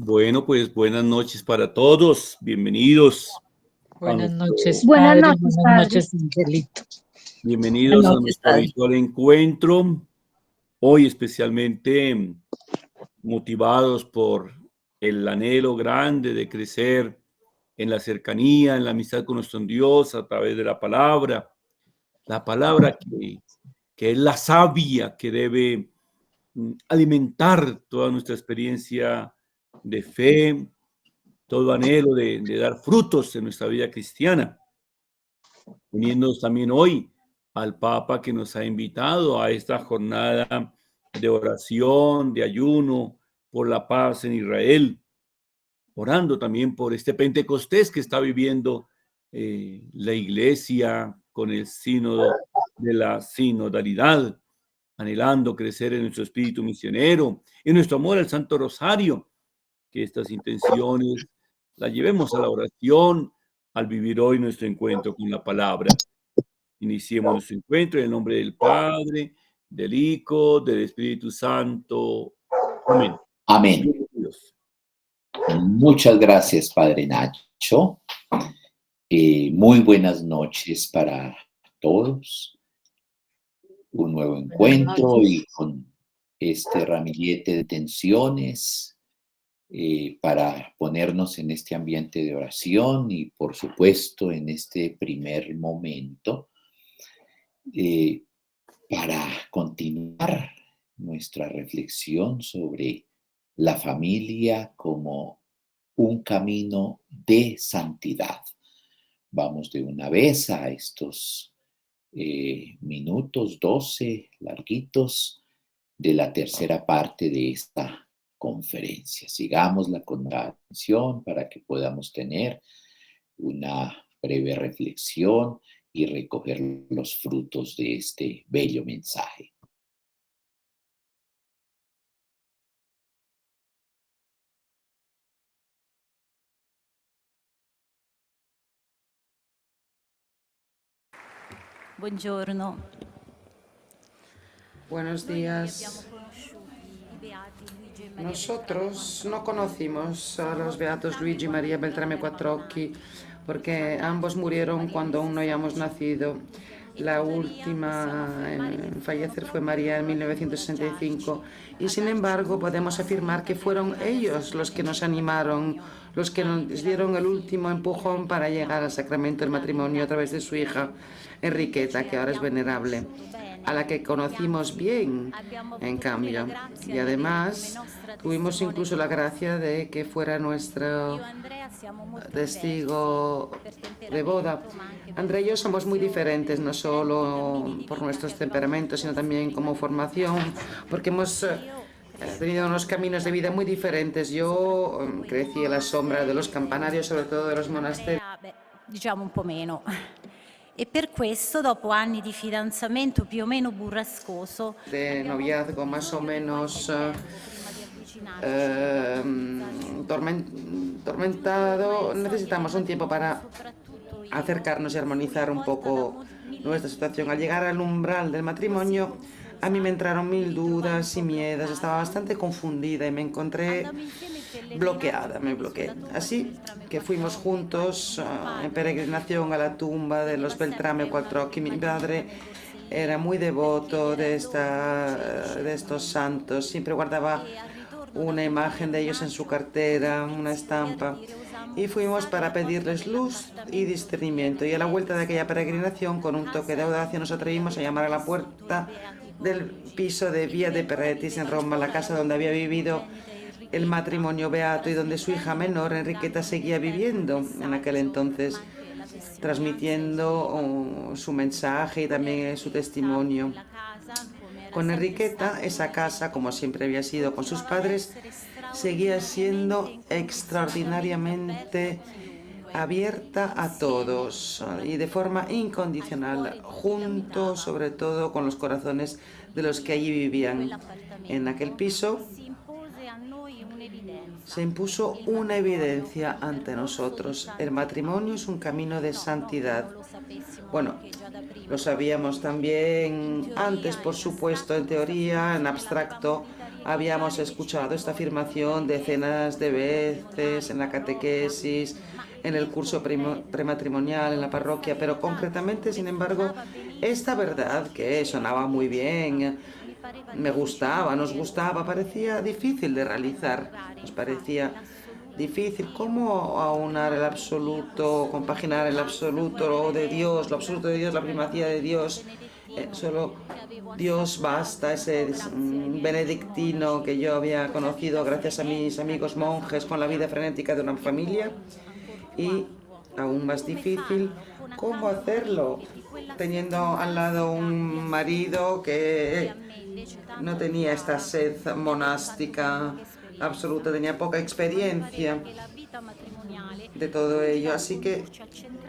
Bueno, pues buenas noches para todos. Bienvenidos a Buenas nuestro, noches, Buenas padre. noches, Buenas padre. noches, Angelito. bienvenidos Buenas a noches, nuestro padre. habitual encuentro. Hoy especialmente motivados por el anhelo grande de crecer en la cercanía, en la amistad con nuestro Dios a través de la palabra que es la savia que debe alimentar toda nuestra experiencia de fe, todo anhelo de dar frutos en nuestra vida cristiana. Uniéndonos también hoy al Papa que nos ha invitado a esta jornada de oración, de ayuno por la paz en Israel, orando también por este Pentecostés que está viviendo la Iglesia con el sínodo de la sinodalidad, anhelando crecer en nuestro espíritu misionero, en nuestro amor al Santo Rosario, que estas intenciones las llevemos a la oración al vivir hoy nuestro encuentro con la palabra. Iniciemos nuestro encuentro en el nombre del Padre, del Hijo, del Espíritu Santo. Amén. Amén. Bienvenidos. Muchas gracias, Padre Nacho. Muy buenas noches para todos. Un nuevo encuentro y con este ramillete de tensiones para ponernos en este ambiente de oración y, por supuesto, en este primer momento para continuar nuestra reflexión sobre la familia como un camino de santidad. Vamos de una vez a estos minutos, 12 larguitos, de la tercera parte de esta conferencia. Sigámosla con la atención para que podamos tener una breve reflexión y recoger los frutos de este bello mensaje. Buongiorno. Buenos días. Nosotros no conocimos a los beatos Luigi y María Beltrame Quattrocchi porque ambos murieron cuando aún no habíamos nacido. La última en fallecer fue María en 1965 y sin embargo podemos afirmar que fueron ellos los que nos animaron, los que nos dieron el último empujón para llegar al sacramento del matrimonio a través de su hija Enriqueta, que ahora es venerable, a la que conocimos bien, en cambio. Y además tuvimos incluso la gracia de que fuera nuestro testigo de boda. Andrea y yo somos muy diferentes, no solo por nuestros temperamentos, sino también como formación, porque hemos tenido unos caminos de vida muy diferentes. Yo crecí a la sombra de los campanarios, sobre todo de los monasterios. Diciamo un po' meno. E per questo, dopo anni di fidanzamento più o meno burrascoso, de noviazgo más o menos tormentado, necesitamos un tiempo para acercarnos y armonizar un poco nuestra situación. Al llegar al umbral del matrimonio, a mí me entraron mil dudas y miedos, estaba bastante confundida y me encontré bloqueada, me bloqueé. Así que fuimos juntos en peregrinación a la tumba de los Beltrame Quattrocchi. Mi padre era muy devoto de estos santos, siempre guardaba una imagen de ellos en su cartera, una estampa. Y fuimos para pedirles luz y discernimiento. Y a la vuelta de aquella peregrinación, con un toque de audacia, nos atrevimos a llamar a la puerta del piso de Via de Peretis en Roma, la casa donde había vivido el matrimonio beato y donde su hija menor, Enriqueta, seguía viviendo en aquel entonces, transmitiendo su mensaje y también su testimonio. Con Enriqueta, esa casa, como siempre había sido con sus padres, seguía siendo extraordinariamente abierta a todos y de forma incondicional, junto sobre todo con los corazones de los que allí vivían. En aquel piso se impuso una evidencia ante nosotros. El matrimonio es un camino de santidad. Bueno, lo sabíamos también antes, por supuesto, en teoría, en abstracto, habíamos escuchado esta afirmación decenas de veces en la catequesis, en el curso prematrimonial, en la parroquia, pero concretamente, sin embargo, esta verdad que sonaba muy bien, me gustaba, nos gustaba, parecía difícil de realizar, nos parecía difícil. ¿Cómo aunar el absoluto, compaginar el absoluto de Dios, lo absoluto de Dios, la primacía de Dios? Solo Dios basta, ese benedictino que yo había conocido gracias a mis amigos monjes con la vida frenética de una familia. Y aún más difícil, ¿cómo hacerlo teniendo al lado un marido que no tenía esta sed monástica absoluta, tenía poca experiencia de todo ello? Así que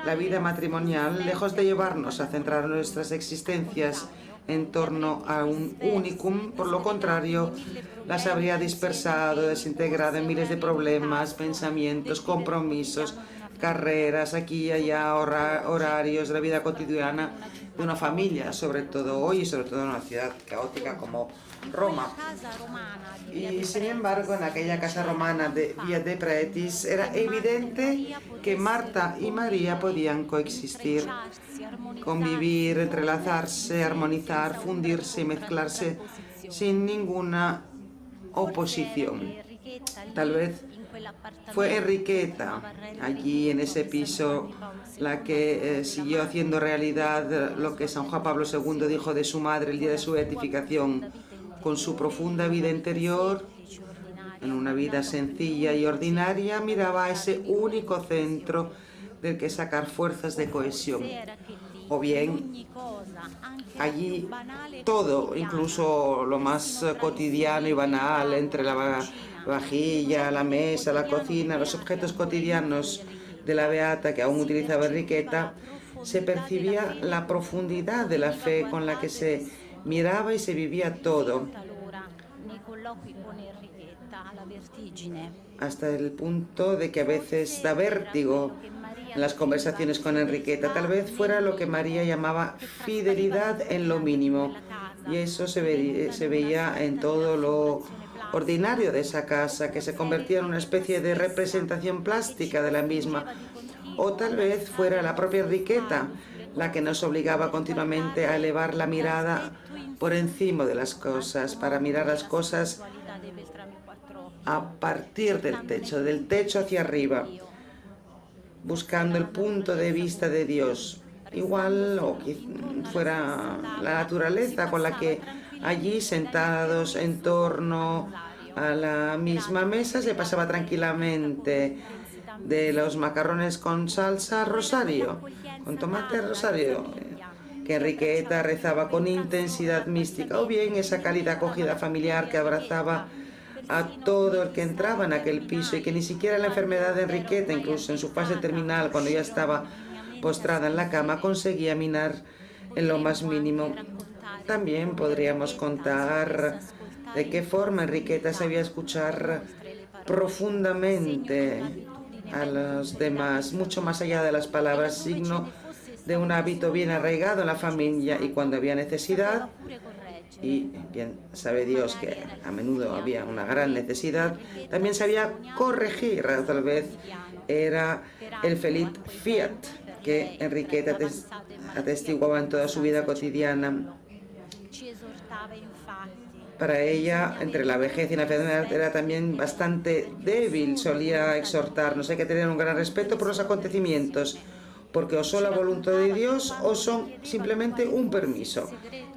la vida matrimonial, lejos de llevarnos a centrar nuestras existencias en torno a un unicum, por lo contrario, las habría dispersado, desintegrado en miles de problemas, pensamientos, compromisos, carreras aquí y allá, horarios de la vida cotidiana de una familia, sobre todo hoy y sobre todo en una ciudad caótica como Roma. Y sin embargo, en aquella casa romana de Via de Pretis era evidente que Marta y María podían coexistir, convivir, entrelazarse, armonizar, fundirse y mezclarse sin ninguna oposición. Tal vez fue Enriqueta, allí en ese piso, la que siguió haciendo realidad lo que San Juan Pablo II dijo de su madre el día de su beatificación. Con su profunda vida interior, en una vida sencilla y ordinaria, miraba a ese único centro del que sacar fuerzas de cohesión. O bien, allí todo, incluso lo más cotidiano y banal, entre la vajilla, la mesa, la cocina, los objetos cotidianos de la beata que aún utilizaba Enriqueta, se percibía la profundidad de la fe con la que se miraba y se vivía todo, hasta el punto de que a veces da vértigo en las conversaciones con Enriqueta. Tal vez fuera lo que María llamaba fidelidad en lo mínimo, y eso se veía en todo lo ordinario de esa casa, que se convertía en una especie de representación plástica de la misma. O tal vez fuera la propia Enriqueta la que nos obligaba continuamente a elevar la mirada por encima de las cosas, para mirar las cosas a partir del techo hacia arriba, buscando el punto de vista de Dios. Igual o que fuera la naturaleza con la que allí, sentados en torno a la misma mesa, se pasaba tranquilamente de los macarrones con salsa rosario, con tomate rosario, que Enriqueta rezaba con intensidad mística, o bien esa cálida acogida familiar que abrazaba a todo el que entraba en aquel piso y que ni siquiera la enfermedad de Enriqueta, incluso en su fase terminal, cuando ya estaba postrada en la cama, conseguía minar en lo más mínimo. También podríamos contar de qué forma Enriqueta sabía escuchar profundamente a los demás, mucho más allá de las palabras, signo de un hábito bien arraigado en la familia, y cuando había necesidad, y bien sabe Dios que a menudo había una gran necesidad, también sabía corregir. Tal vez era el feliz fiat que Enriqueta atestiguaba en toda su vida cotidiana. Para ella, entre la vejez y la enfermedad, era también bastante débil. Solía exhortarnos: hay que tener un gran respeto por los acontecimientos, porque o son la voluntad de Dios o son simplemente un permiso.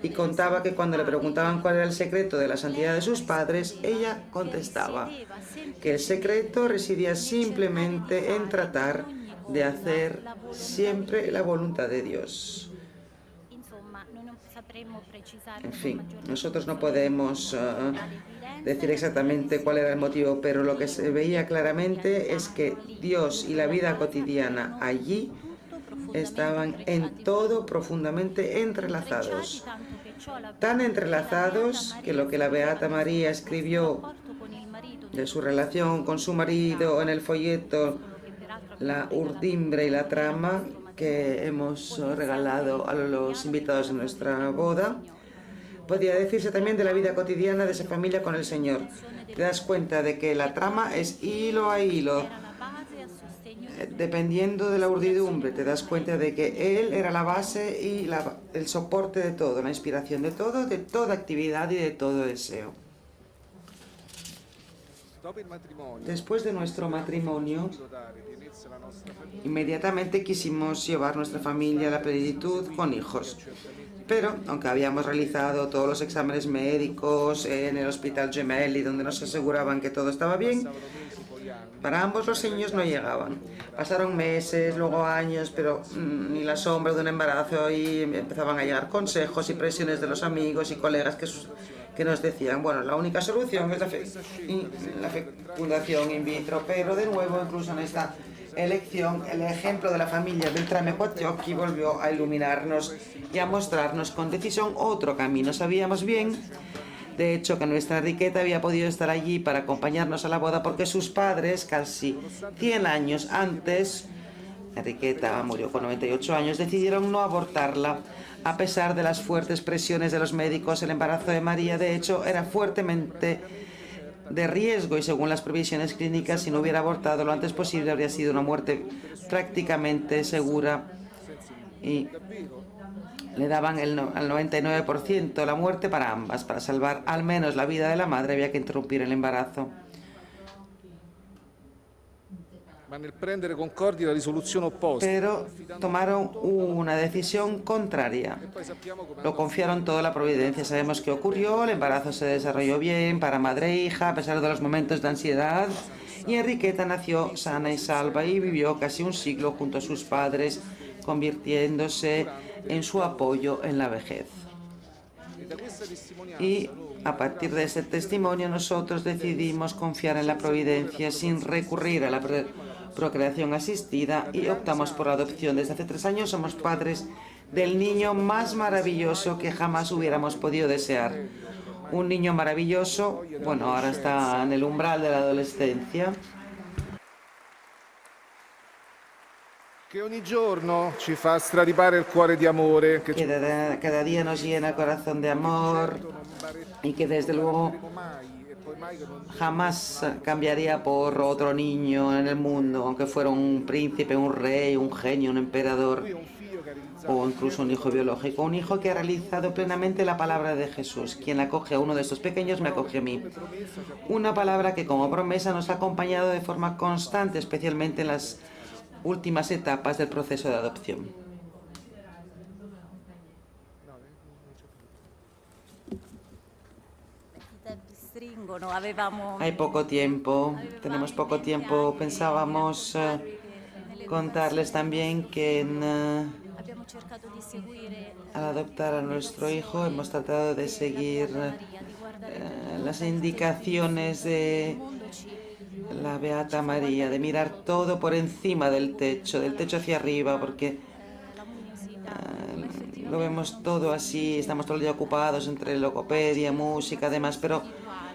Y contaba que cuando le preguntaban cuál era el secreto de la santidad de sus padres, ella contestaba que el secreto residía simplemente en tratar de hacer siempre la voluntad de Dios. En fin, nosotros no podemos decir exactamente cuál era el motivo, pero lo que se veía claramente es que Dios y la vida cotidiana allí estaban en todo profundamente entrelazados. Tan entrelazados que lo que la Beata María escribió de su relación con su marido en el folleto La urdimbre y la trama, que hemos regalado a los invitados de nuestra boda, podría decirse también de la vida cotidiana de esa familia con el Señor. Te das cuenta de que la trama es hilo a hilo, dependiendo de la urdidumbre. Te das cuenta de que Él era la base y el soporte de todo, la inspiración de todo, de toda actividad y de todo deseo. Después de nuestro matrimonio, inmediatamente quisimos llevar nuestra familia a la plenitud con hijos. Pero, aunque habíamos realizado todos los exámenes médicos en el Hospital Gemelli, donde nos aseguraban que todo estaba bien, para ambos los niños no llegaban. Pasaron meses, luego años, pero ni la sombra de un embarazo, y empezaban a llegar consejos y presiones de los amigos y colegas que nos decían, bueno, la única solución es la fecundación in vitro, pero de nuevo, incluso en esta elección, el ejemplo de la familia Beltrame Quattiocchi volvió a iluminarnos y a mostrarnos con decisión otro camino. Sabíamos bien, de hecho, que nuestra Enriqueta había podido estar allí para acompañarnos a la boda porque sus padres, casi 100 años antes, Enriqueta murió con 98 años, decidieron no abortarla. A pesar de las fuertes presiones de los médicos, el embarazo de María, de hecho, era fuertemente de riesgo y según las previsiones clínicas, si no hubiera abortado lo antes posible, habría sido una muerte prácticamente segura y le daban al 99% la muerte para ambas. Para salvar al menos la vida de la madre había que interrumpir el embarazo. Pero tomaron una decisión contraria. Lo confiaron todo a la providencia. Sabemos qué ocurrió. El embarazo se desarrolló bien para madre e hija, a pesar de los momentos de ansiedad. Y Enriqueta nació sana y salva y vivió casi un siglo junto a sus padres, convirtiéndose en su apoyo en la vejez. Y a partir de ese testimonio nosotros decidimos confiar en la providencia sin recurrir a la procreación asistida y optamos por la adopción. Desde hace 3 años somos padres del niño más maravilloso que jamás hubiéramos podido desear. Un niño maravilloso, bueno, ahora está en el umbral de la adolescencia. Que ogni giorno ci fa straripare il cuore di amore. Cada día nos llena el corazón de amor y que desde luego jamás cambiaría por otro niño en el mundo, aunque fuera un príncipe, un rey, un genio, un emperador o incluso un hijo biológico. Un hijo que ha realizado plenamente la palabra de Jesús. Quien acoge a uno de estos pequeños me acoge a mí. Una palabra que como promesa nos ha acompañado de forma constante, especialmente en las últimas etapas del proceso de adopción. Hay poco tiempo, tenemos poco tiempo. Pensábamos contarles también que al adoptar a nuestro hijo hemos tratado de seguir las indicaciones de la Beata María, de mirar todo por encima del techo hacia arriba, porque lo vemos todo así, estamos todo el día ocupados entre logopedia, música, además, pero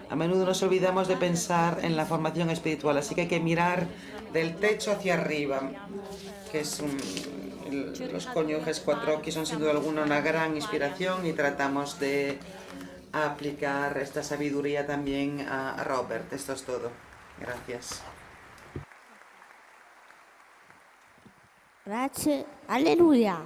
a menudo nos olvidamos de pensar en la formación espiritual, así que hay que mirar del techo hacia arriba, que es los cónyuges Quattrocchi son sin duda alguna una gran inspiración y tratamos de aplicar esta sabiduría también a Robert. Esto es todo. Gracias. Grazie. Alleluia.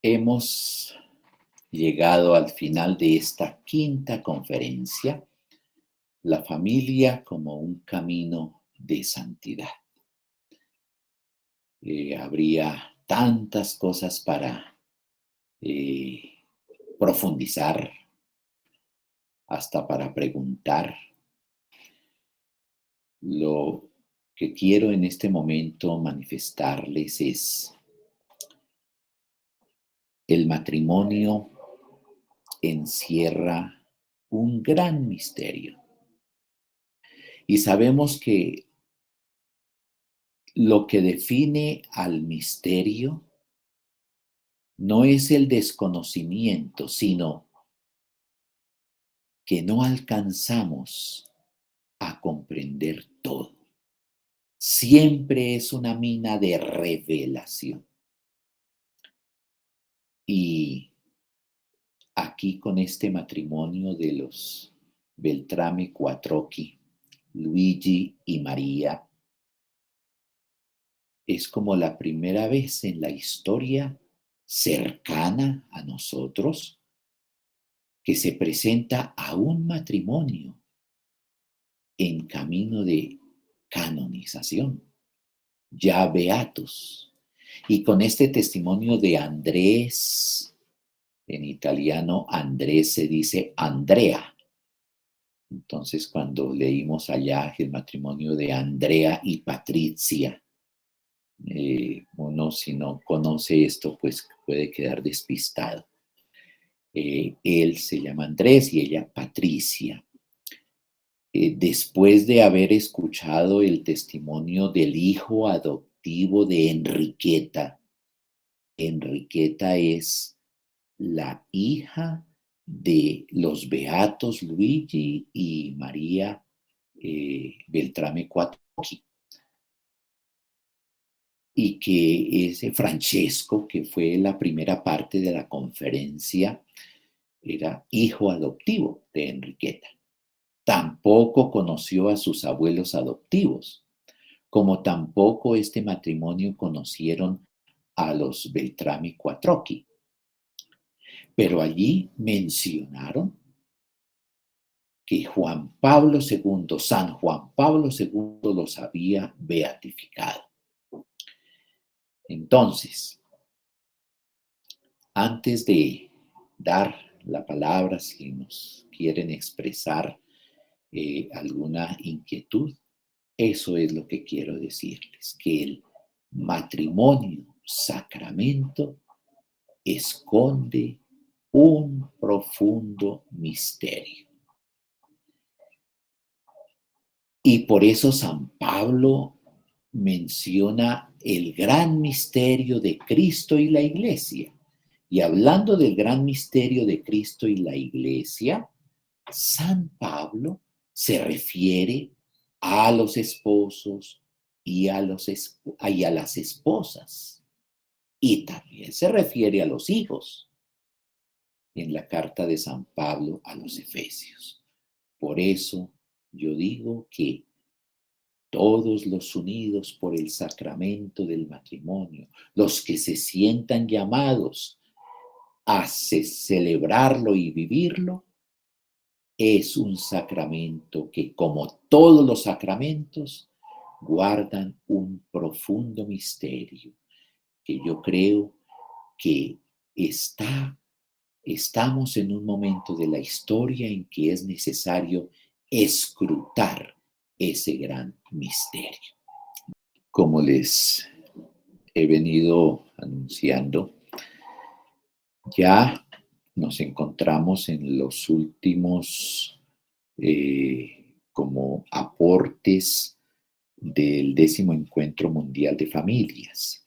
Hemos llegado al final de esta quinta conferencia, la familia como un camino de santidad. Habría tantas cosas para profundizar, hasta para preguntar. Lo que quiero en este momento manifestarles es: el matrimonio encierra un gran misterio. Y sabemos que lo que define al misterio no es el desconocimiento, sino que no alcanzamos a comprender todo. Siempre es una mina de revelación. Y aquí con este matrimonio de los Beltrame Quattrocchi, Luigi y María, es como la primera vez en la historia cercana a nosotros que se presenta a un matrimonio en camino de canonización, ya beatos. Y con este testimonio de Andrés, en italiano Andrés se dice Andrea. Entonces cuando leímos allá el matrimonio de Andrea y Patricia, uno si no conoce esto pues puede quedar despistado. Él se llama Andrés y ella Patricia. Después de haber escuchado el testimonio del hijo adoptivo de Enriqueta, Enriqueta es la hija de los beatos Luigi y María Beltrame Quattrocchi, y que ese Francesco, que fue la primera parte de la conferencia, era hijo adoptivo de Enriqueta. Tampoco conoció a sus abuelos adoptivos, como tampoco este matrimonio conocieron a los Beltrame Quattrocchi. Pero allí mencionaron que Juan Pablo II, San Juan Pablo II los había beatificado. Entonces, antes de dar la palabra, si nos quieren expresar alguna inquietud, eso es lo que quiero decirles, que el matrimonio sacramento esconde un profundo misterio. Y por eso San Pablo menciona el gran misterio de Cristo y la Iglesia. Y hablando del gran misterio de Cristo y la Iglesia, San Pablo se refiere a los esposos y a las esposas. Y también se refiere a los hijos en la carta de San Pablo a los Efesios. Por eso yo digo que todos los unidos por el sacramento del matrimonio, los que se sientan llamados a celebrarlo y vivirlo, es un sacramento que, como todos los sacramentos, guardan un profundo misterio que yo creo que estamos en un momento de la historia en que es necesario escrutar ese gran misterio. Como les he venido anunciando, ya nos encontramos en los últimos como aportes del 10º Encuentro Mundial de Familias.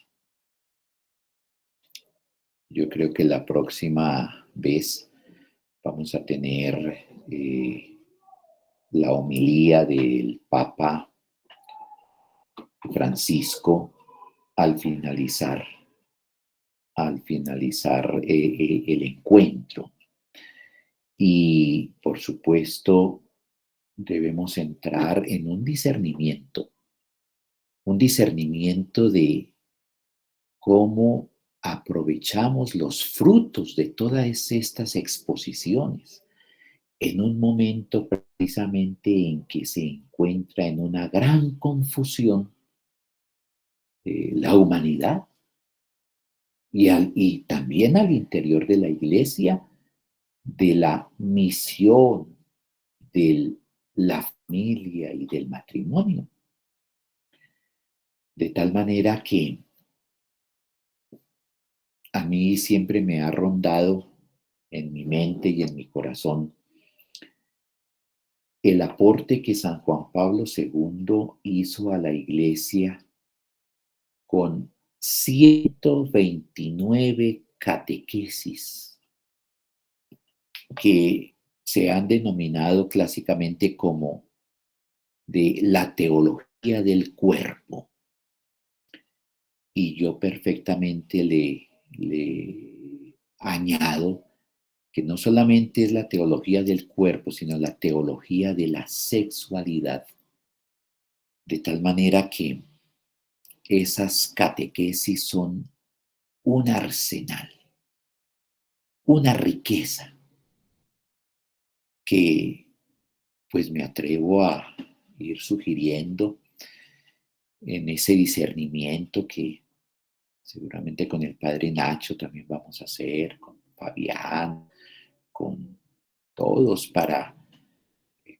Yo creo que la próxima vez vamos a tener la homilía del Papa Francisco al finalizar el encuentro. Y por supuesto debemos entrar en un discernimiento de cómo aprovechamos los frutos de todas estas exposiciones en un momento precisamente en que se encuentra en una gran confusión la humanidad y también al interior de la Iglesia, de la misión de la familia y del matrimonio. De tal manera que a mí siempre me ha rondado en mi mente y en mi corazón el aporte que San Juan Pablo II hizo a la Iglesia con 129 catequesis que se han denominado clásicamente como de la teología del cuerpo. Y yo perfectamente le añado que no solamente es la teología del cuerpo, sino la teología de la sexualidad. De tal manera que esas catequesis son un arsenal, una riqueza que pues me atrevo a ir sugiriendo en ese discernimiento que seguramente con el padre Nacho también vamos a hacer, con Fabián, con todos,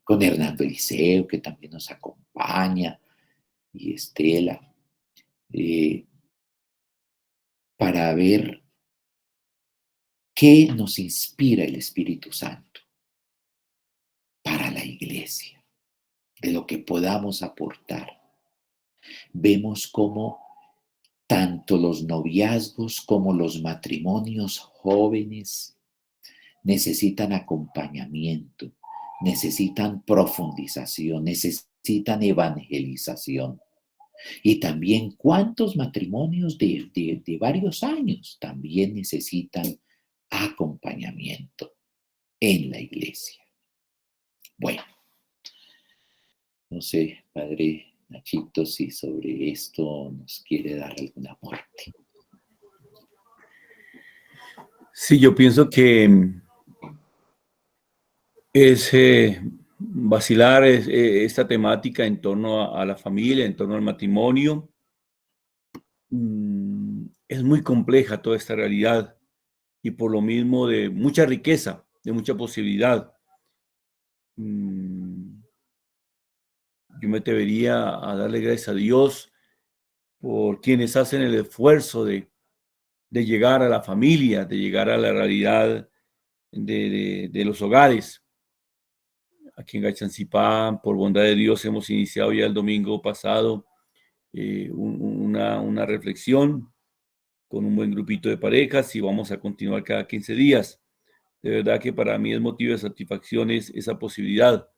con Hernando Eliseo, que también nos acompaña, y Estela, eh, para ver qué nos inspira el Espíritu Santo para la iglesia, de lo que podamos aportar. Vemos cómo tanto los noviazgos como los matrimonios jóvenes necesitan acompañamiento, necesitan profundización, necesitan evangelización. Y también cuántos matrimonios de varios años también necesitan acompañamiento en la iglesia. Bueno, no sé, padre Nachito, si sobre esto nos quiere dar algún aporte. Sí, yo pienso que es vacilar esta temática en torno a la familia, en torno al matrimonio. Es muy compleja toda esta realidad y por lo mismo de mucha riqueza, de mucha posibilidad. Yo me atrevería a darle gracias a Dios por quienes hacen el esfuerzo de llegar a la familia, de llegar a la realidad de los hogares. Aquí en Gachancipá, por bondad de Dios, hemos iniciado ya el domingo pasado una reflexión con un buen grupito de parejas y vamos a continuar cada 15 días. De verdad que para mí es motivo de satisfacción esa posibilidad,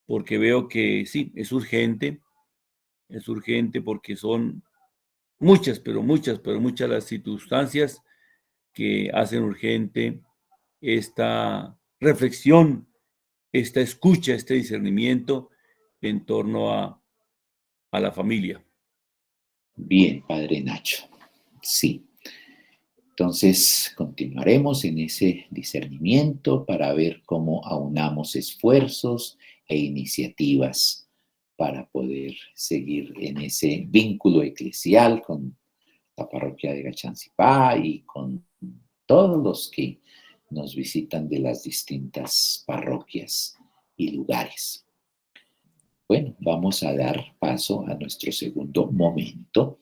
porque veo que sí, es urgente porque son muchas, pero muchas las circunstancias que hacen urgente esta reflexión, esta escucha, este discernimiento en torno a la familia. Bien, padre Nacho. Sí. Entonces, continuaremos en ese discernimiento para ver cómo aunamos esfuerzos e iniciativas para poder seguir en ese vínculo eclesial con la parroquia de Gachancipá y con todos los que nos visitan de las distintas parroquias y lugares. Bueno, vamos a dar paso a nuestro segundo momento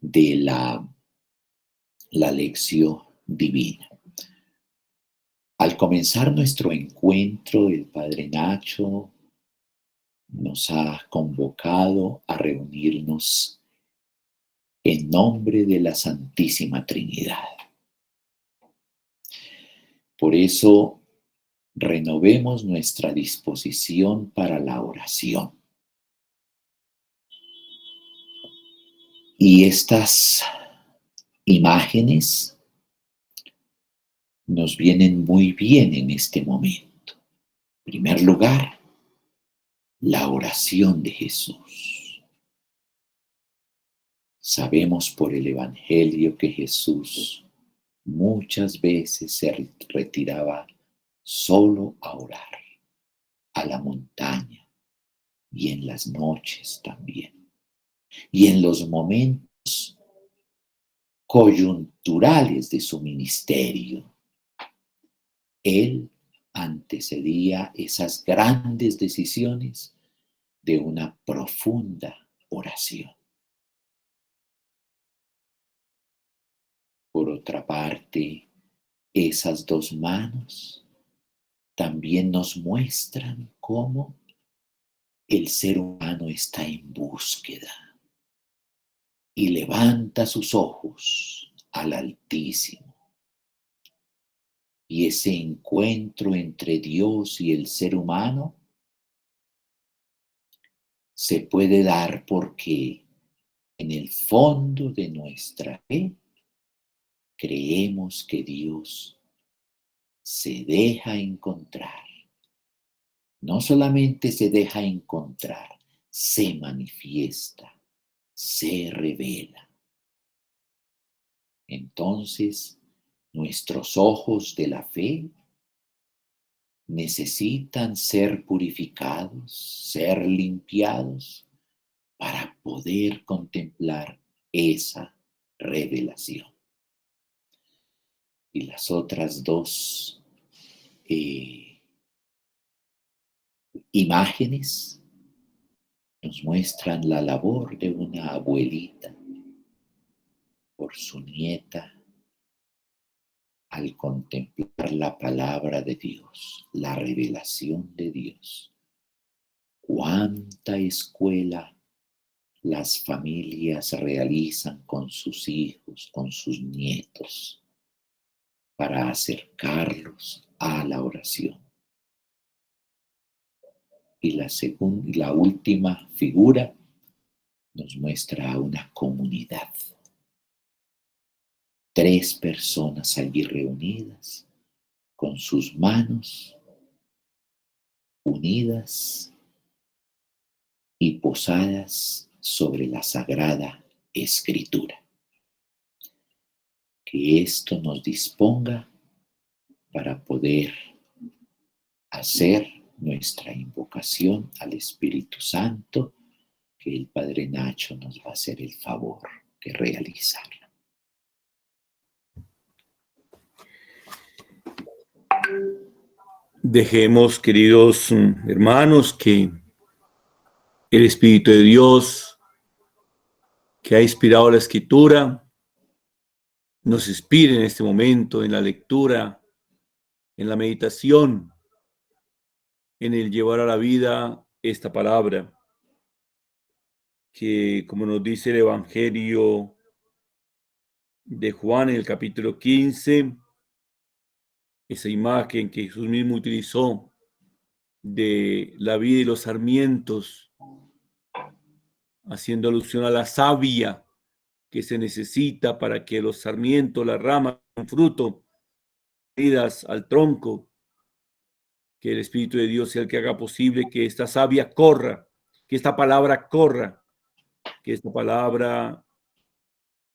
de la lección divina. Al comenzar nuestro encuentro, el padre Nacho nos ha convocado a reunirnos en nombre de la Santísima Trinidad. Por eso, renovemos nuestra disposición para la oración. Y estas imágenes nos vienen muy bien en este momento. En primer lugar, la oración de Jesús. Sabemos por el Evangelio que Jesús muchas veces se retiraba solo a orar, a la montaña y en las noches también. Y en los momentos coyunturales de su ministerio, Él antecedía esas grandes decisiones de una profunda oración. Por otra parte, esas dos manos también nos muestran cómo el ser humano está en búsqueda y levanta sus ojos al Altísimo. Y ese encuentro entre Dios y el ser humano se puede dar porque en el fondo de nuestra fe creemos que Dios se deja encontrar. No solamente se deja encontrar, se manifiesta, se revela. Entonces, nuestros ojos de la fe necesitan ser purificados, ser limpiados para poder contemplar esa revelación. Y las otras dos imágenes nos muestran la labor de una abuelita por su nieta al contemplar la palabra de Dios, la revelación de Dios. Cuánta escuela las familias realizan con sus hijos, con sus nietos, para acercarlos a la oración. Y la última figura nos muestra a una comunidad. 3 personas allí reunidas, con sus manos unidas y posadas sobre la Sagrada Escritura. Que esto nos disponga para poder hacer nuestra invocación al Espíritu Santo, que el Padre Nacho nos va a hacer el favor de realizarla. Dejemos, queridos hermanos, que el Espíritu de Dios, que ha inspirado la Escritura, nos inspire en este momento, en la lectura, en la meditación, en el llevar a la vida esta palabra, que como nos dice el Evangelio de Juan en el capítulo 15, esa imagen que Jesús mismo utilizó de la vida y los sarmientos, haciendo alusión a la savia que se necesita para que los sarmientos, las ramas, den fruto, unidas al tronco, que el Espíritu de Dios sea el que haga posible que esta savia corra, que esta palabra corra, que esta palabra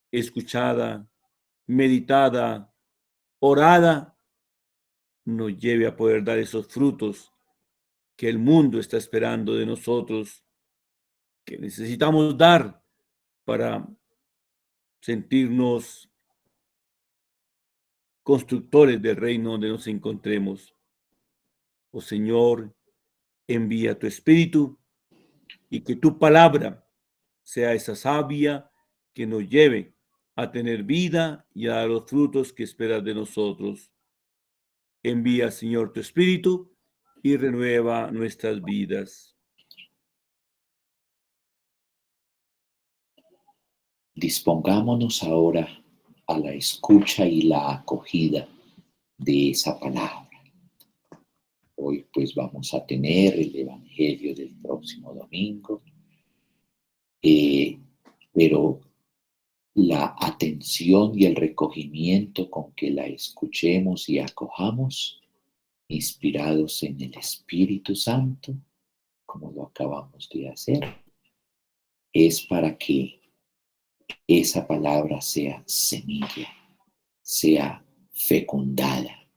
escuchada, meditada, orada, nos lleve a poder dar esos frutos que el mundo está esperando de nosotros, que necesitamos dar para sentirnos constructores del reino donde nos encontremos. Oh Señor, envía tu Espíritu y que tu palabra sea esa savia que nos lleve a tener vida y a dar los frutos que esperas de nosotros. Envía, Señor, tu Espíritu y renueva nuestras vidas. Dispongámonos ahora a la escucha y la acogida de esa palabra. Hoy pues vamos a tener el Evangelio del próximo domingo, pero la atención y el recogimiento con que la escuchemos y acojamos, inspirados en el Espíritu Santo, como lo acabamos de hacer, es para que esa palabra sea semilla, sea fecundada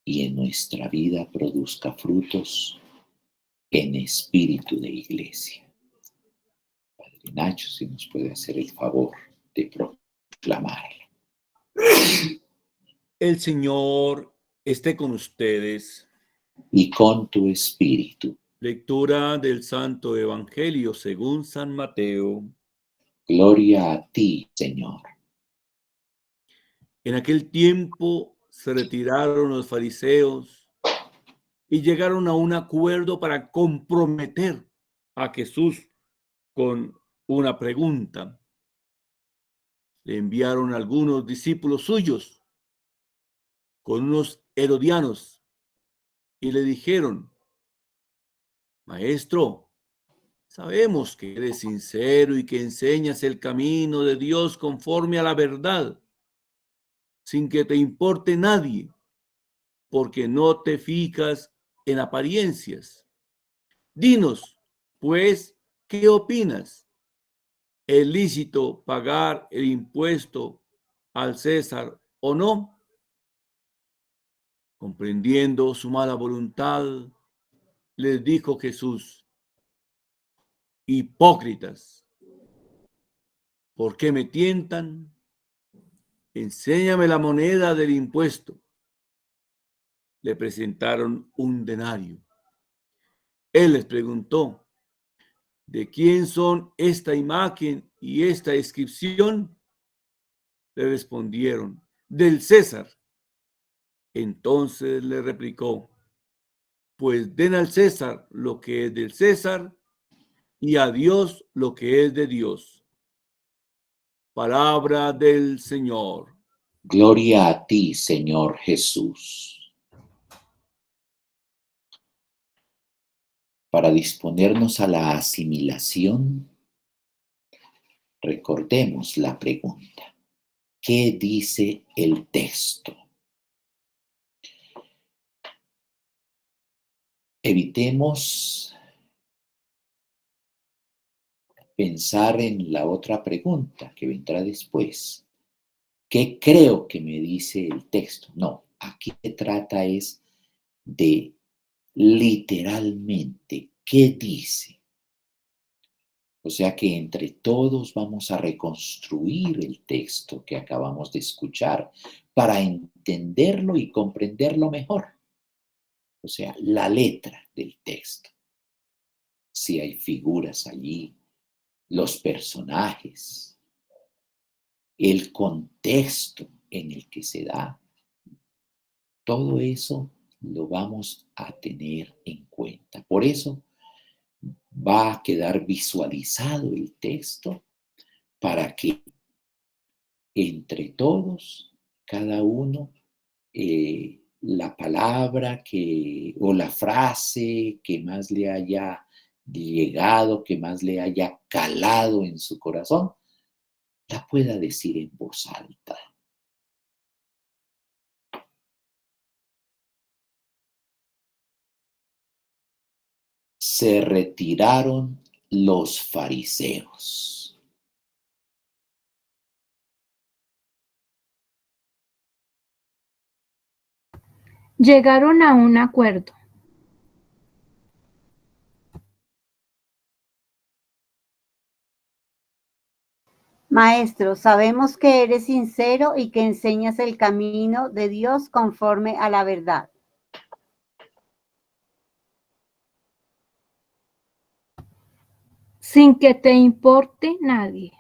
y en nuestra vida produzca frutos en espíritu de iglesia. Padre Nacho, si nos puede hacer el favor de proclamarla. El Señor esté con ustedes. Y con tu espíritu. Lectura del Santo Evangelio según San Mateo. Gloria a ti, Señor. En aquel tiempo se retiraron los fariseos y llegaron a un acuerdo para comprometer a Jesús con una pregunta. Le enviaron a algunos discípulos suyos con unos herodianos y le dijeron: Maestro, sabemos que eres sincero y que enseñas el camino de Dios conforme a la verdad, sin que te importe nadie, porque no te fijas en apariencias. Dinos, pues, ¿qué opinas? ¿Es lícito pagar el impuesto al César o no? Comprendiendo su mala voluntad, les dijo Jesús: Hipócritas, ¿por qué me tientan? Enséñame la moneda del impuesto. Le presentaron un denario. Él les preguntó: ¿de quién son esta imagen y esta inscripción? Le respondieron: del César. Entonces le replicó: pues den al César lo que es del César y a Dios lo que es de Dios. Palabra del Señor. Gloria a ti, Señor Jesús. Para disponernos a la asimilación, recordemos la pregunta: ¿qué dice el texto? Evitemos pensar en la otra pregunta que vendrá después. ¿Qué creo que me dice el texto? No, aquí se trata es de literalmente qué dice. O sea que entre todos vamos a reconstruir el texto que acabamos de escuchar para entenderlo y comprenderlo mejor. O sea, la letra del texto. Si hay figuras allí, los personajes, el contexto en el que se da, todo eso lo vamos a tener en cuenta. Por eso va a quedar visualizado el texto para que entre todos, cada uno, la palabra o la frase que más le haya llegado, que más le haya calado en su corazón, la pueda decir en voz alta. Se retiraron los fariseos. Llegaron a un acuerdo. Maestro, sabemos que eres sincero y que enseñas el camino de Dios conforme a la verdad. Sin que te importe nadie.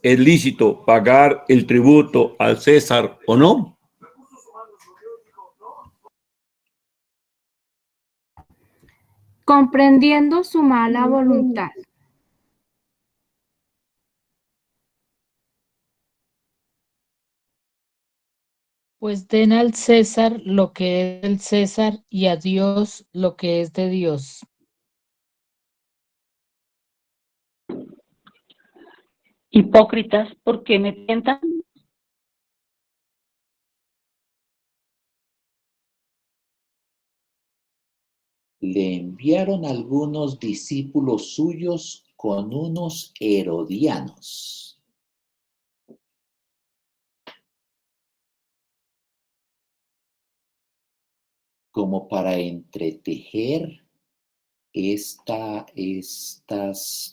¿Es lícito pagar el tributo al César o no? Comprendiendo su mala voluntad. Pues den al César lo que es del César y a Dios lo que es de Dios. Hipócritas, ¿por qué me tientan? Le enviaron algunos discípulos suyos con unos herodianos. Como para entretejer estas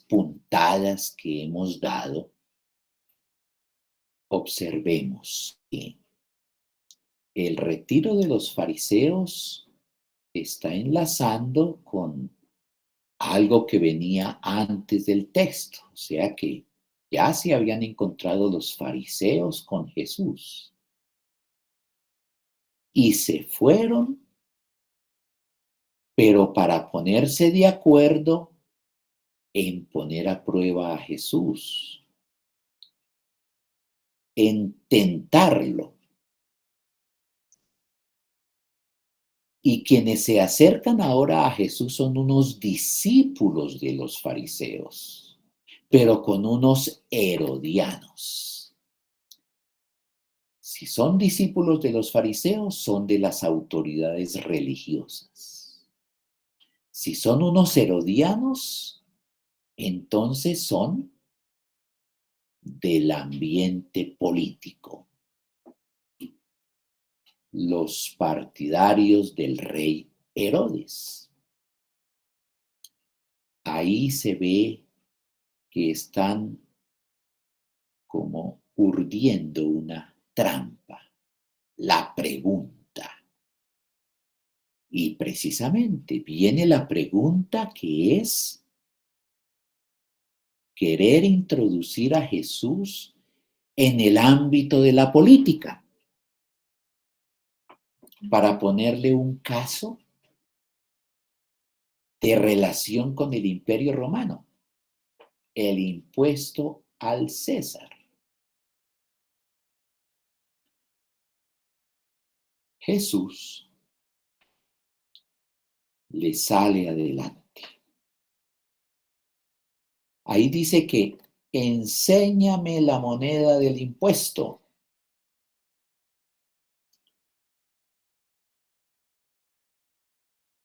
puntadas que hemos dado, observemos que el retiro de los fariseos está enlazando con algo que venía antes del texto, o sea que ya se habían encontrado los fariseos con Jesús y se fueron, pero para ponerse de acuerdo en poner a prueba a Jesús, en tentarlo. Y quienes se acercan ahora a Jesús son unos discípulos de los fariseos, pero con unos herodianos. Si son discípulos de los fariseos, son de las autoridades religiosas. Si son unos herodianos, entonces son del ambiente político, los partidarios del rey Herodes. Ahí se ve que están como urdiendo una trampa, la pregunta. Y precisamente viene la pregunta que es querer introducir a Jesús en el ámbito de la política para ponerle un caso de relación con el Imperio Romano, el impuesto al César. Jesús le sale adelante. Ahí dice que enséñame la moneda del impuesto.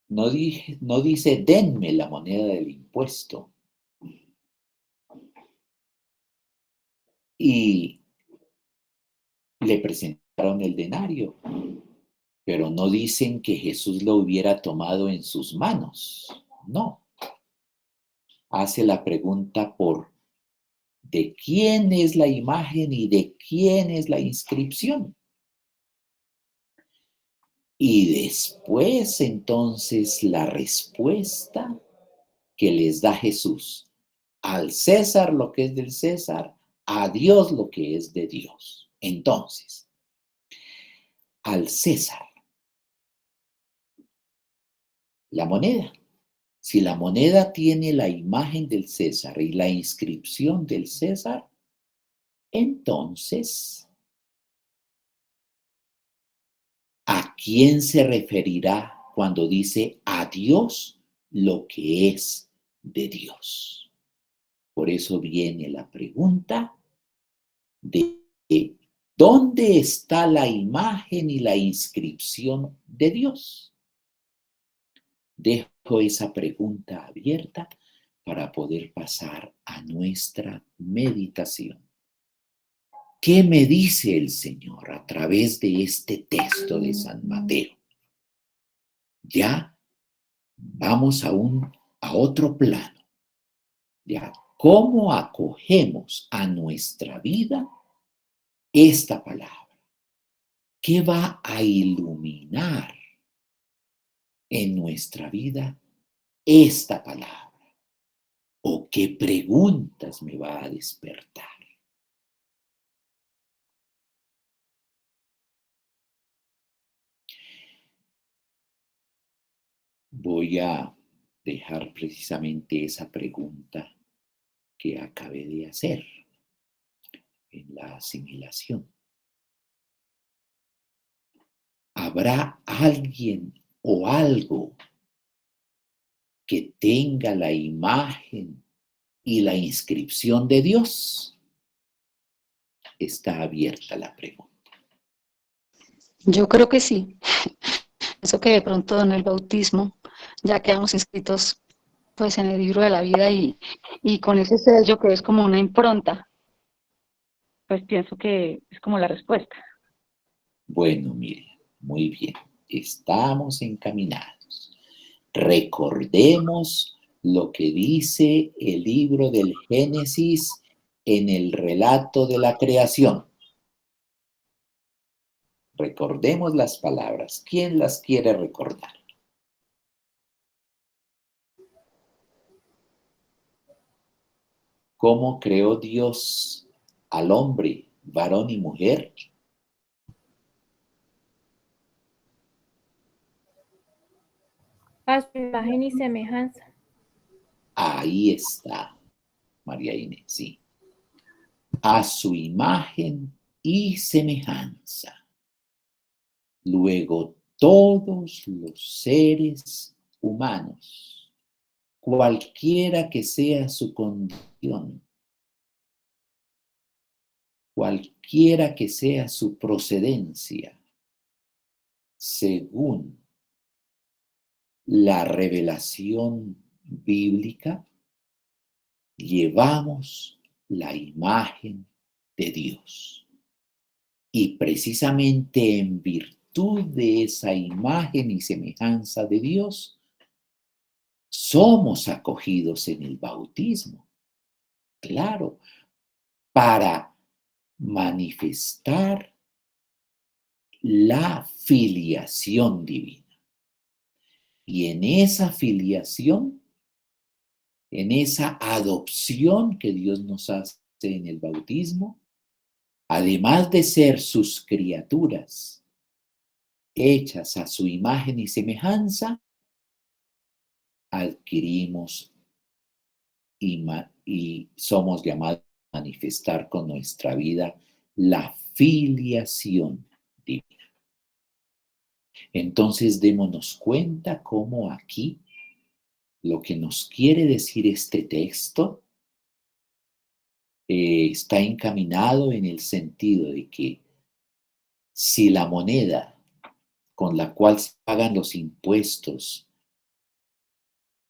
No dice denme la moneda del impuesto. Y le presentaron el denario, pero no dicen que Jesús lo hubiera tomado en sus manos. No. Hace la pregunta por de quién es la imagen y de quién es la inscripción. Y después entonces la respuesta que les da Jesús. Al César lo que es del César, a Dios lo que es de Dios. Entonces, al César, la moneda. Si la moneda tiene la imagen del César y la inscripción del César, entonces, ¿a quién se referirá cuando dice a Dios lo que es de Dios? Por eso viene la pregunta de ¿dónde está la imagen y la inscripción de Dios? Dejo esa pregunta abierta para poder pasar a nuestra meditación. ¿Qué me dice el Señor a través de este texto de San Mateo? Ya vamos a otro plano. Ya, ¿cómo acogemos a nuestra vida esta palabra? ¿Qué va a iluminar en nuestra vida esta palabra? ¿O qué preguntas me va a despertar? Voy a dejar precisamente esa pregunta que acabé de hacer en la asimilación. ¿Habrá alguien o algo que tenga la imagen y la inscripción de Dios? Está abierta la pregunta. Yo creo que sí. Eso que de pronto en el bautismo ya quedamos inscritos pues en el libro de la vida y con ese sello que es como una impronta, pues pienso que es como la respuesta. Bueno, Miriam, muy bien. Estamos encaminados. Recordemos lo que dice el libro del Génesis en el relato de la creación. Recordemos las palabras. ¿Quién las quiere recordar? ¿Cómo creó Dios al hombre, varón y mujer? A su imagen y semejanza. Ahí está, María Inés, sí. A su imagen y semejanza. Luego, todos los seres humanos, cualquiera que sea su condición, cualquiera que sea su procedencia, según la revelación bíblica, llevamos la imagen de Dios. Y precisamente en virtud de esa imagen y semejanza de Dios, somos acogidos en el bautismo. Claro, para manifestar la filiación divina. Y en esa filiación, en esa adopción que Dios nos hace en el bautismo, además de ser sus criaturas hechas a su imagen y semejanza, adquirimos y somos llamados a manifestar con nuestra vida la filiación divina. Entonces démonos cuenta cómo aquí lo que nos quiere decir este texto está encaminado en el sentido de que si la moneda con la cual se pagan los impuestos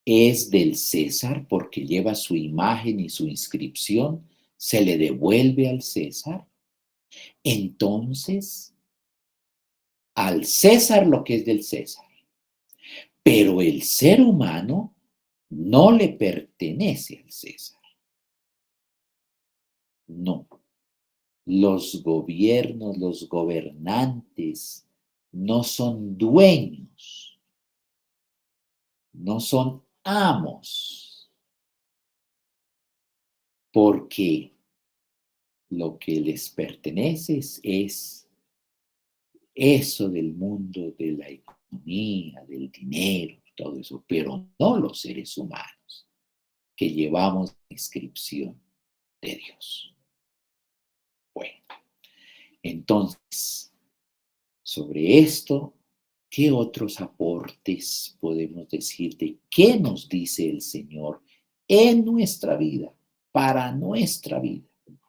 es del César porque lleva su imagen y su inscripción, se le devuelve al César. Entonces, al César lo que es del César. Pero el ser humano no le pertenece al César. No. Los gobiernos, los gobernantes no son dueños, no son amos, porque lo que les pertenece es eso del mundo de la economía, del dinero, todo eso, pero no los seres humanos que llevamos la inscripción de Dios. Bueno, entonces, sobre esto, ¿qué otros aportes podemos decir de qué nos dice el Señor en nuestra vida, para nuestra vida,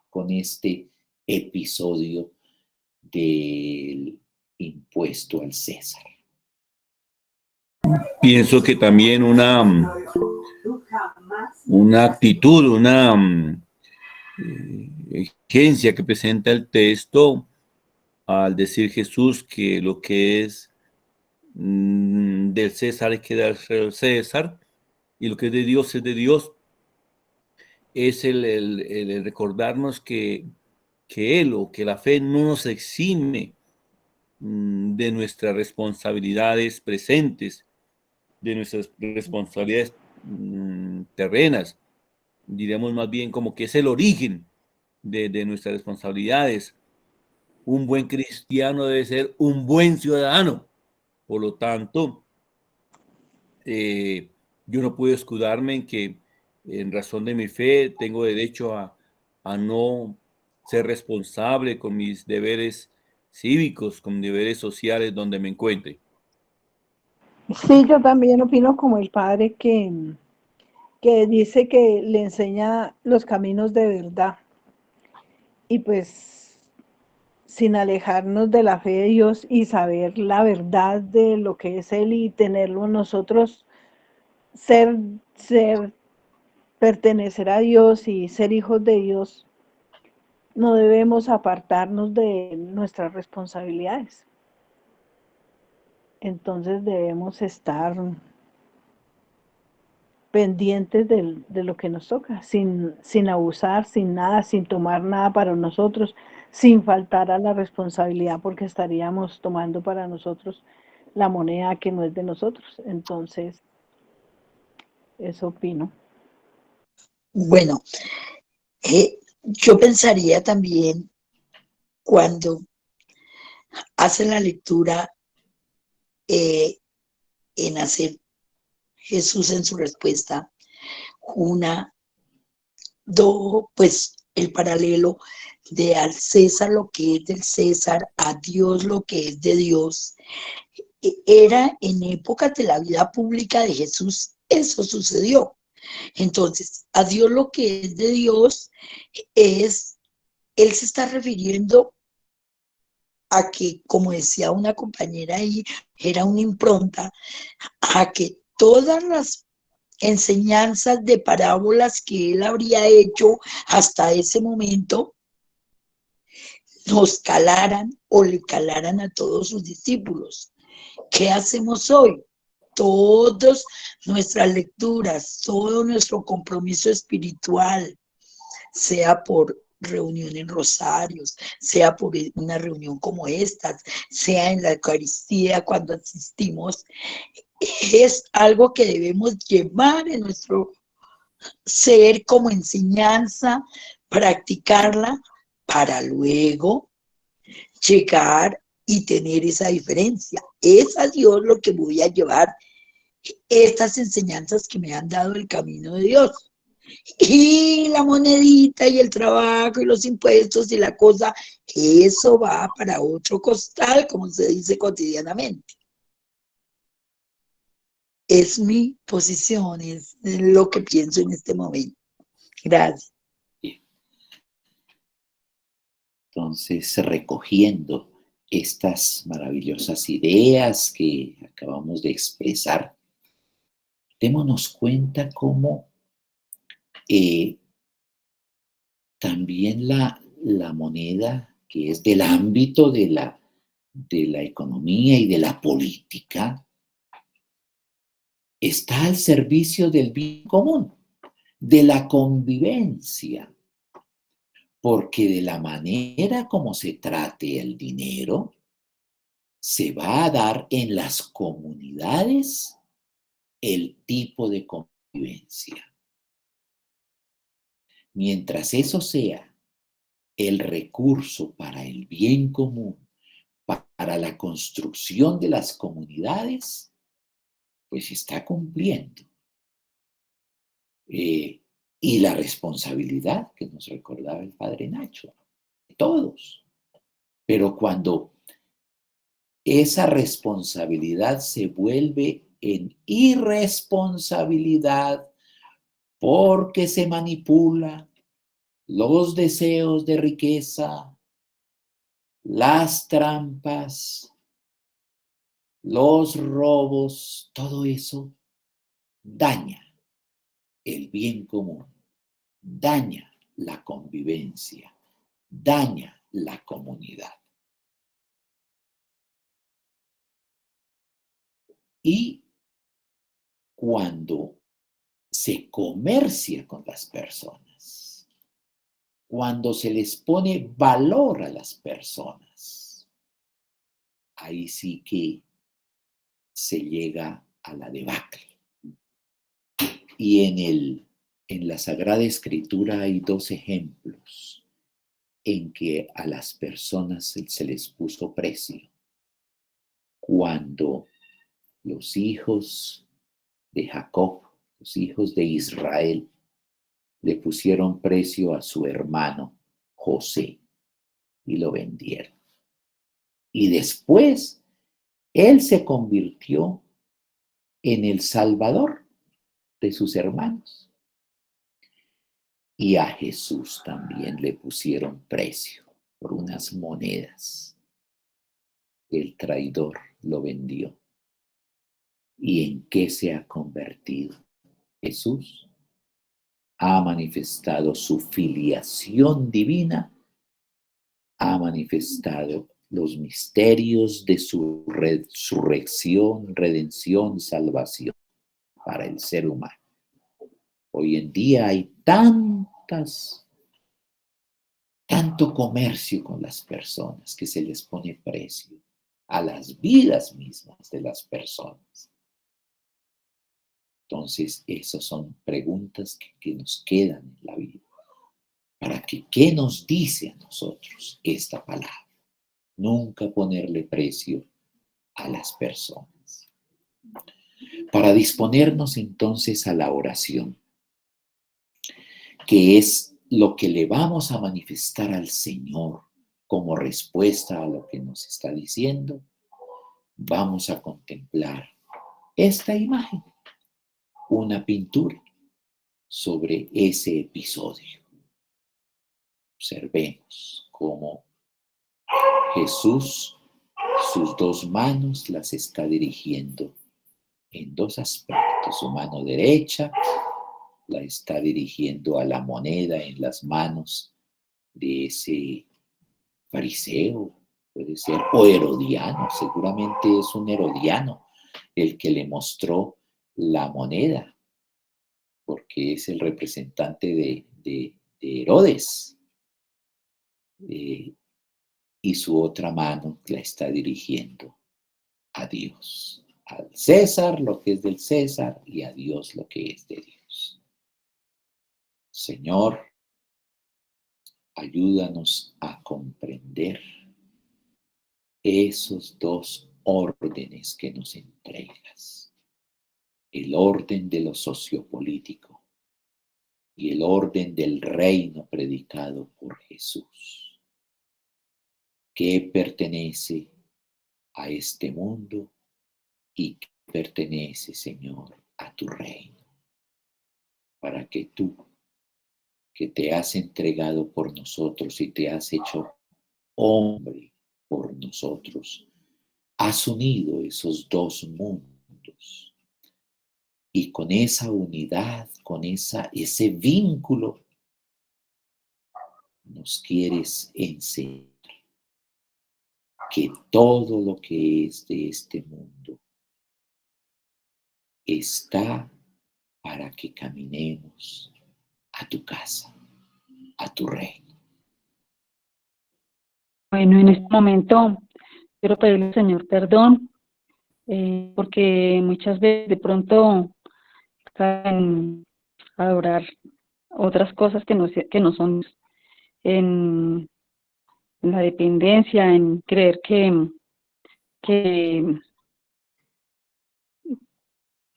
con este episodio del impuesto al César? Pienso que también una actitud, una exigencia que presenta el texto al decir Jesús que lo que es del César hay que darse al César y lo que es de Dios, es el recordarnos que Él o que la fe no nos exime de nuestras responsabilidades presentes, de nuestras responsabilidades terrenas. Diríamos más bien como que es el origen de nuestras responsabilidades. Un buen cristiano debe ser un buen ciudadano. Por lo tanto, yo no puedo escudarme en que en razón de mi fe tengo derecho a no ser responsable con mis deberes cívicos, con deberes sociales donde me encuentre. Sí, yo también opino como el padre que dice que le enseña los caminos de verdad. Y pues sin alejarnos de la fe de Dios y saber la verdad de lo que es Él y tenerlo nosotros, pertenecer a Dios y ser hijos de Dios, no debemos apartarnos de nuestras responsabilidades. Entonces debemos estar pendientes de lo que nos toca, sin abusar, sin nada, sin tomar nada para nosotros, sin faltar a la responsabilidad, porque estaríamos tomando para nosotros la moneda que no es de nosotros. Entonces, eso opino. Bueno, yo pensaría también cuando hacen la lectura en hacer Jesús en su respuesta, pues el paralelo de al César lo que es del César, a Dios lo que es de Dios. Era en épocas de la vida pública de Jesús, eso sucedió. Entonces, a Dios lo que es de Dios es, él se está refiriendo a que, como decía una compañera ahí, era una impronta, a que todas las enseñanzas de parábolas que él habría hecho hasta ese momento nos calaran o le calaran a todos sus discípulos. ¿Qué hacemos hoy? Todas nuestras lecturas, todo nuestro compromiso espiritual, sea por reunión en rosarios, sea por una reunión como esta, sea en la Eucaristía cuando asistimos, es algo que debemos llevar en nuestro ser como enseñanza, practicarla para luego llegar y tener esa diferencia. Es a Dios lo que voy a llevar estas enseñanzas que me han dado el camino de Dios. Y la monedita y el trabajo y los impuestos y la cosa, eso va para otro costal, como se dice cotidianamente. Es mi posición, es lo que pienso en este momento. Gracias. Entonces, recogiendo estas maravillosas ideas que acabamos de expresar, démonos cuenta cómo también la moneda, que es del ámbito de la economía y de la política, está al servicio del bien común, de la convivencia. Porque de la manera como se trate el dinero, se va a dar en las comunidades el tipo de convivencia. Mientras eso sea el recurso para el bien común, para la construcción de las comunidades, pues está cumpliendo. Y la responsabilidad que nos recordaba el padre Nacho, todos. Pero cuando esa responsabilidad se vuelve en irresponsabilidad porque se manipula los deseos de riqueza, las trampas, los robos, todo eso daña el bien común, daña la convivencia, daña la comunidad. Y cuando se comercia con las personas, cuando se les pone valor a las personas, ahí sí que se llega a la debacle. Y en la Sagrada Escritura hay 2 ejemplos en que a las personas se les puso precio. Cuando los hijos de Jacob, los hijos de Israel, le pusieron precio a su hermano José y lo vendieron. Y después él se convirtió en el salvador de sus hermanos. Y a Jesús también le pusieron precio por unas monedas. El traidor lo vendió. ¿Y en qué se ha convertido? Jesús ha manifestado su filiación divina, ha manifestado los misterios de su resurrección, redención, salvación para el ser humano. Hoy en día hay tanto comercio con las personas que se les pone precio a las vidas mismas de las personas. Entonces, esas son preguntas que nos quedan en la vida. ¿Para qué nos dice a nosotros esta palabra? Nunca ponerle precio a las personas. Para disponernos entonces a la oración, que es lo que le vamos a manifestar al Señor como respuesta a lo que nos está diciendo, vamos a contemplar esta imagen, una pintura sobre ese episodio. Observemos cómo Jesús sus dos manos las está dirigiendo en dos aspectos. Su mano derecha la está dirigiendo a la moneda en las manos de ese fariseo, puede ser, o herodiano, seguramente es un herodiano el que le mostró la moneda, porque es el representante de Herodes. Y su otra mano la está dirigiendo a Dios, al César lo que es del César y a Dios lo que es de Dios. Señor, ayúdanos a comprender esos dos órdenes que nos entregas, el orden de lo sociopolítico y el orden del reino predicado por Jesús, que pertenece a este mundo y que pertenece, Señor, a tu reino, para que tú, que te has entregado por nosotros y te has hecho hombre por nosotros, has unido esos dos mundos y con esa unidad, con ese vínculo, nos quieres enseñar que todo lo que es de este mundo está para que caminemos a tu casa, a tu reino. Bueno, en este momento quiero pedirle al Señor perdón, porque muchas veces de pronto caen a adorar otras cosas que no son en la dependencia, en creer que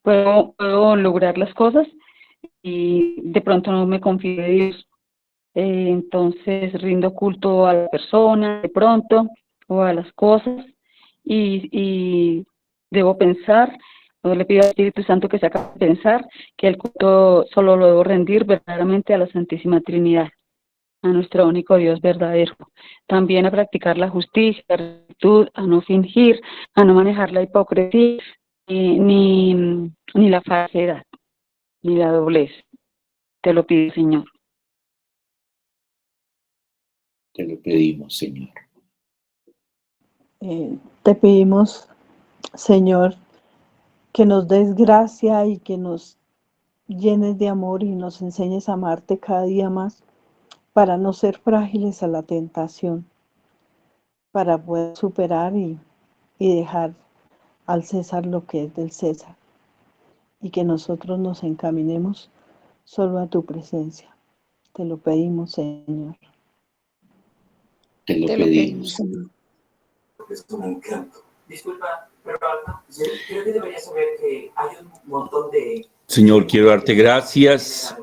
puedo lograr las cosas y de pronto no me confío en Dios. Entonces rindo culto a la persona de pronto o a las cosas y debo pensar, yo le pido al Espíritu Santo que se acabe de pensar que el culto solo lo debo rendir verdaderamente a la Santísima Trinidad, a nuestro único Dios verdadero. También a practicar la justicia, la rectitud, a no fingir, a no manejar la hipocresía, ni la falsedad, ni la doblez. Te lo pido, Señor. Te lo pedimos, Señor. Te pedimos, Señor, que nos des gracia y que nos llenes de amor y nos enseñes a amarte cada día más para no ser frágiles a la tentación, para poder superar y dejar al César lo que es del César y que nosotros nos encaminemos solo a tu presencia. Te lo pedimos, Señor. Te lo pedimos, Señor. Es como un canto. Disculpa, pero Alma, creo que deberías saber que hay un montón de... Señor, quiero darte gracias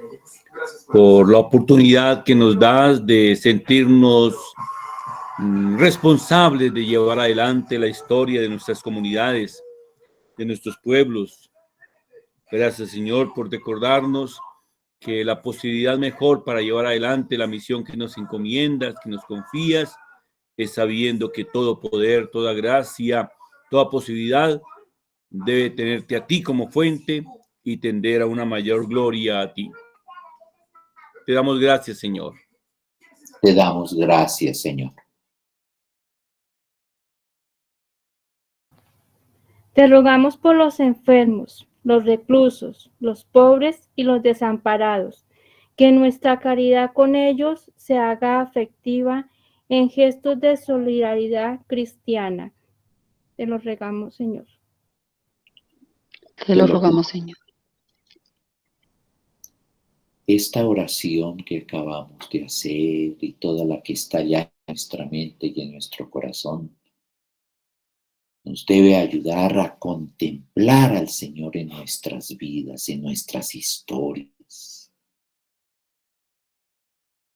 por la oportunidad que nos das de sentirnos responsables de llevar adelante la historia de nuestras comunidades, de nuestros pueblos. Gracias, Señor, por recordarnos que la posibilidad mejor para llevar adelante la misión que nos encomiendas, que nos confías, es sabiendo que todo poder, toda gracia, toda posibilidad debe tenerte a ti como fuente y tender a una mayor gloria a ti. Te damos gracias, Señor. Te damos gracias, Señor. Te rogamos por los enfermos, los reclusos, los pobres y los desamparados, que nuestra caridad con ellos se haga afectiva en gestos de solidaridad cristiana. Te lo rogamos, Señor. Te lo rogamos, Señor. Esta oración que acabamos de hacer y toda la que está ya en nuestra mente y en nuestro corazón nos debe ayudar a contemplar al Señor en nuestras vidas, en nuestras historias.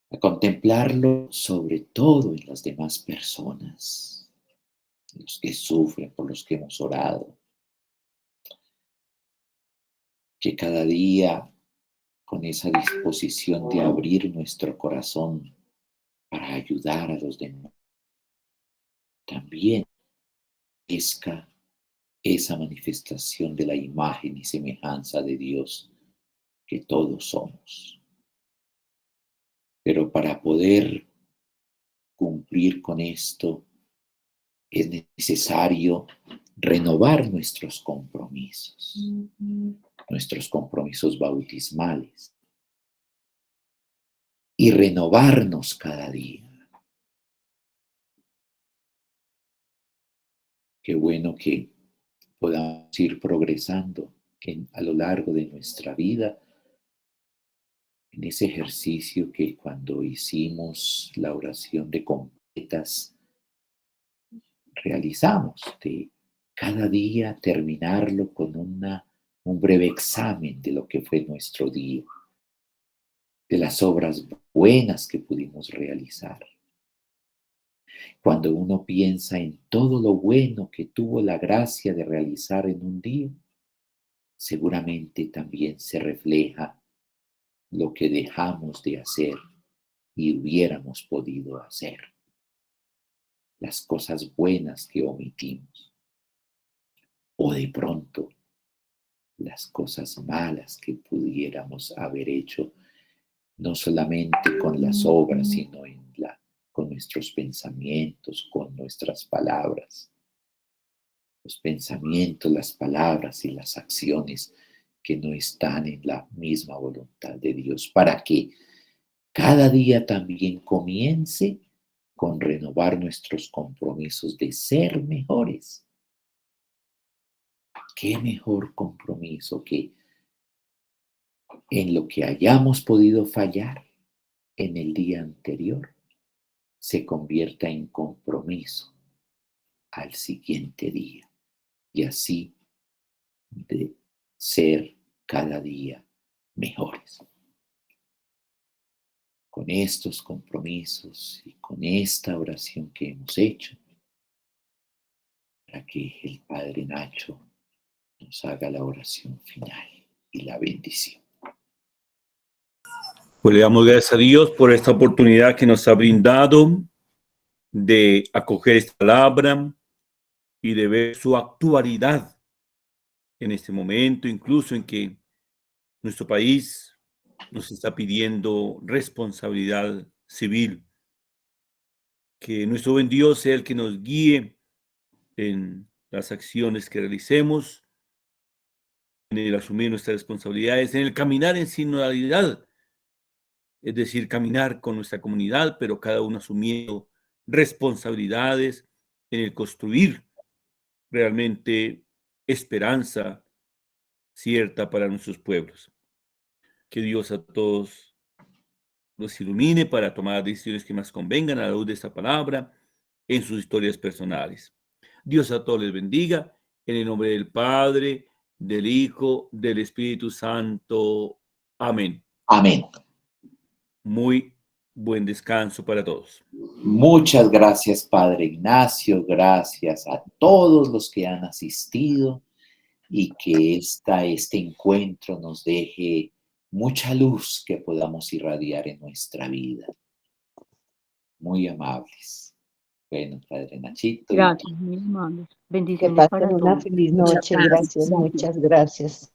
a contemplarlo sobre todo en las demás personas, los que sufren, por los que hemos orado, que cada día con esa disposición de abrir nuestro corazón para ayudar a los demás, también crezca esa manifestación de la imagen y semejanza de Dios que todos somos. Pero para poder cumplir con esto es necesario renovar nuestros compromisos bautismales y renovarnos cada día. Qué bueno que podamos ir progresando a lo largo de nuestra vida en ese ejercicio que cuando hicimos la oración de completas realizamos, de cada día terminarlo con un breve examen de lo que fue nuestro día, de las obras buenas que pudimos realizar. Cuando uno piensa en todo lo bueno que tuvo la gracia de realizar en un día, seguramente también se refleja lo que dejamos de hacer y hubiéramos podido hacer. Las cosas buenas que omitimos. O de pronto, las cosas malas que pudiéramos haber hecho, no solamente con las obras, sino con nuestros pensamientos, con nuestras palabras. Los pensamientos, las palabras y las acciones que no están en la misma voluntad de Dios, para que cada día también comience con renovar nuestros compromisos de ser mejores. ¿Qué mejor compromiso que en lo que hayamos podido fallar en el día anterior se convierta en compromiso al siguiente día y así de ser cada día mejores? Con estos compromisos y con esta oración que hemos hecho, para que el Padre Nacho nos haga la oración final y la bendición. Pues le damos gracias a Dios por esta oportunidad que nos ha brindado de acoger esta palabra y de ver su actualidad en este momento, incluso en que nuestro país nos está pidiendo responsabilidad civil. Que nuestro buen Dios sea el que nos guíe en las acciones que realicemos, en el asumir nuestras responsabilidades, en el caminar en sinodalidad, es decir, caminar con nuestra comunidad, pero cada uno asumiendo responsabilidades en el construir realmente esperanza cierta para nuestros pueblos. Que Dios a todos los ilumine para tomar decisiones que más convengan a la luz de esta palabra en sus historias personales. Dios a todos les bendiga, en el nombre del Padre, del Hijo, del Espíritu Santo. Amén. Amén. Muy buen descanso para todos. Muchas gracias, Padre Ignacio. Gracias a todos los que han asistido y que este encuentro nos deje mucha luz que podamos irradiar en nuestra vida. Muy amables. Bueno, Padre Nachito. Gracias, muy amables. Que Bendiciones pasen para una todos. feliz noche. Gracias, muchas gracias.